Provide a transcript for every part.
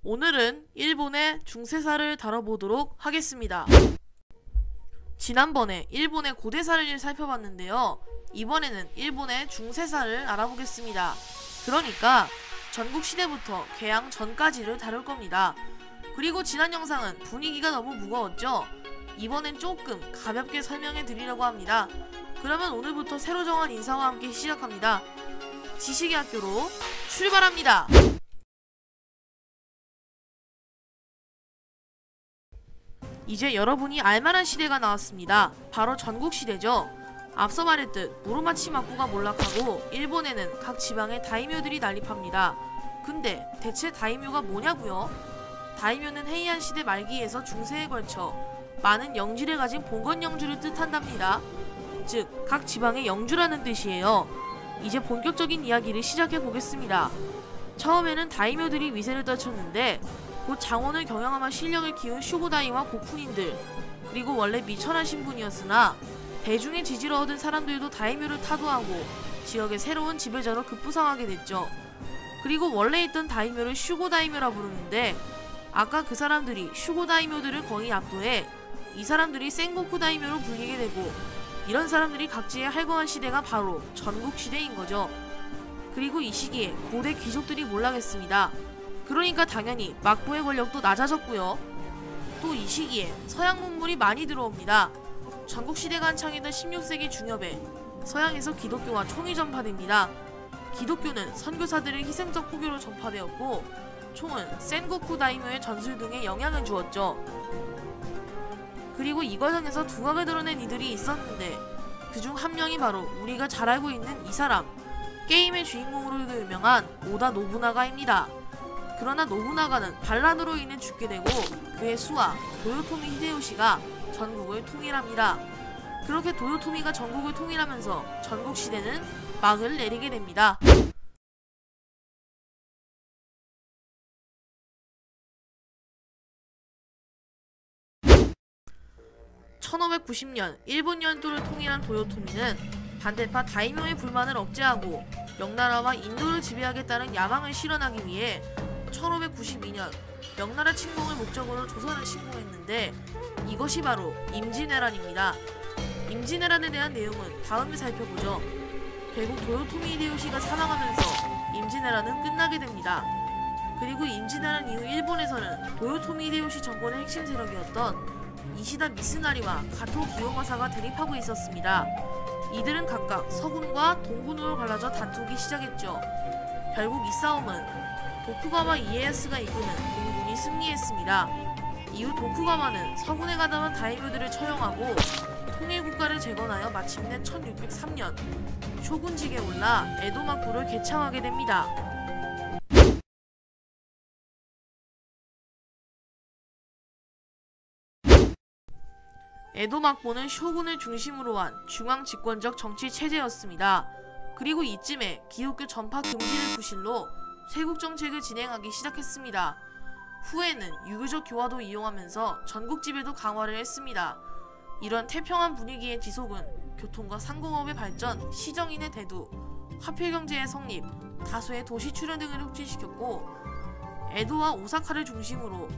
오늘은 일본의 중세사를 다뤄보도록 하겠습니다. 지난번에 일본의 고대사를 살펴봤는데요. 이번에는 일본의 중세사를 알아보겠습니다. 그러니까 전국시대부터 개양 전까지를 다룰 겁니다. 그리고 지난 영상은 분위기가 너무 무거웠죠? 이번엔 조금 가볍게 설명해 드리려고 합니다. 그러면 오늘부터 새로 정한 인사와 함께 시작합니다. 지식의 학교로 출발합니다. 이제 여러분이 알만한 시대가 나왔습니다. 바로 전국시대죠. 앞서 말했듯 무로마치 막부가 몰락하고 일본에는 각 지방의 다이묘들이 난립합니다. 근데 대체 다이묘가 뭐냐고요? 다이묘는 헤이안 시대 말기에서 중세에 걸쳐 많은 영지를 가진 봉건 영주를 뜻한답니다. 즉, 각 지방의 영주라는 뜻이에요. 이제 본격적인 이야기를 시작해 보겠습니다. 처음에는 다이묘들이 위세를 떨쳤는데 곧 장원을 경영하며 실력을 키운 슈고다이와 고쿠닌들, 그리고 원래 미천한 신분이었으나 대중의 지지를 얻은 사람들도 다이묘를 타도하고 지역의 새로운 지배자로 급부상하게 됐죠. 그리고 원래 있던 다이묘를 슈고다이묘라 부르는데 아까 그 사람들이 슈고다이묘들을 거의 압도해 이 사람들이 센고쿠 다이묘로 불리게 되고, 이런 사람들이 각지에 활동한 시대가 바로 전국시대인 거죠. 그리고 이 시기에 고대 귀족들이 몰락했습니다. 그러니까 당연히 막부의 권력도 낮아졌고요. 또 이 시기에 서양 문물이 많이 들어옵니다. 전국시대가 한창이던 16세기 중엽에 서양에서 기독교가 총이 전파됩니다. 기독교는 선교사들의 희생적 포교로 전파되었고, 총은 센고쿠 다이묘의 전술 등에 영향을 주었죠. 그리고 이 과정에서 두각을 드러낸 이들이 있었는데 그중 한 명이 바로 우리가 잘 알고 있는 이 사람, 게임의 주인공으로도 유명한 오다 노부나가입니다. 그러나 노부나가는 반란으로 인해 죽게 되고 그의 수하 도요토미 히데요시가 전국을 통일합니다. 그렇게 도요토미가 전국을 통일하면서 전국시대는 막을 내리게 됩니다. 1590년 일본 연도를 통일한 도요토미는 반대파 다이묘의 불만을 억제하고 명나라와 인도를 지배하겠다는 야망을 실현하기 위해 1592년 명나라 침공을 목적으로 조선을 침공했는데 이것이 바로 임진왜란입니다. 임진왜란에 대한 내용은 다음에 살펴보죠. 결국 도요토미 히데요시가 사망하면서 임진왜란은 끝나게 됩니다. 그리고 임진왜란 이후 일본에서는 도요토미 히데요시 정권의 핵심 세력이었던 이시다 미스나리와 가토 기요마사가 대립하고 있었습니다. 이들은 각각 서군과 동군으로 갈라져 다투기 시작했죠. 결국 이 싸움은 도쿠가와 이에야스가 이끄는 동군이 승리했습니다. 이후 도쿠가와는 서군에 가담한 다이묘들을 처형하고 통일국가를 재건하여 마침내 1603년 쇼군직에 올라 에도 막부를 개창하게 됩니다. 에도 막부는 쇼군을 중심으로 한 중앙집권적 정치 체제였습니다. 그리고 이쯤에 기독교 전파 금지를 구실로 쇄국 정책을 진행하기 시작했습니다. 후에는 유교적 교화도 이용하면서 전국 지배도 강화를 했습니다. 이런 태평한 분위기의 지속은 교통과 상공업의 발전, 시정인의 대두, 화폐경제의 성립, 다수의 도시 출현 등을 촉진시켰고 에도와 오사카를 중심으로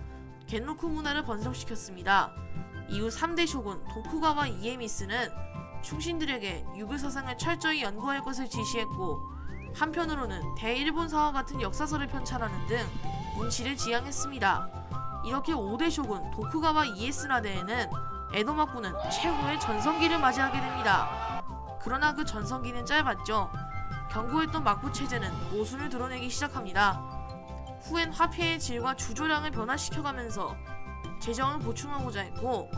겐로쿠 문화를 번성시켰습니다. 이후 3대 쇼군 도쿠가와 이에미스는 충신들에게 유교 사상을 철저히 연구할 것을 지시했고, 한편으로는 대일본사와 같은 역사서를 편찬하는 등 문치를 지향했습니다. 이렇게 5대 쇼군 도쿠가와 이에스나데에는 에도 막부는 최고의 전성기를 맞이하게 됩니다. 그러나 그 전성기는 짧았죠. 견고했던 막부 체제는 모순을 드러내기 시작합니다. 후엔 화폐의 질과 주조량을 변화시켜가면서 재정을 보충하고자 했고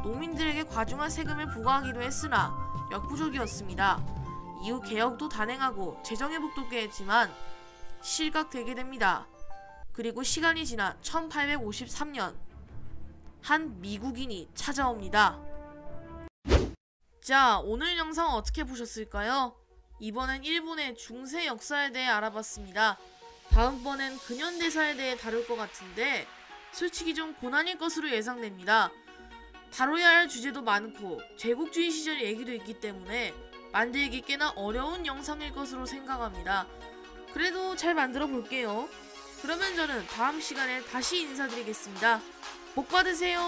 농민들에게 과중한 세금을 부과하기도 했으나 역부족이었습니다. 이후 개혁도 단행하고 재정회복도 꾀했지만 실각되게 됩니다. 그리고 시간이 지나 1853년 한 미국인이 찾아옵니다. 자, 오늘 영상 어떻게 보셨을까요? 이번엔 일본의 중세 역사에 대해 알아봤습니다. 다음번엔 근현대사에 대해 다룰 것 같은데 솔직히 좀 고난일 것으로 예상됩니다. 다뤄야 할 주제도 많고 제국주의 시절 얘기도 있기 때문에 만들기 꽤나 어려운 영상일 것으로 생각합니다. 그래도 잘 만들어 볼게요. 그러면 저는 다음 시간에 다시 인사드리겠습니다. 복 받으세요.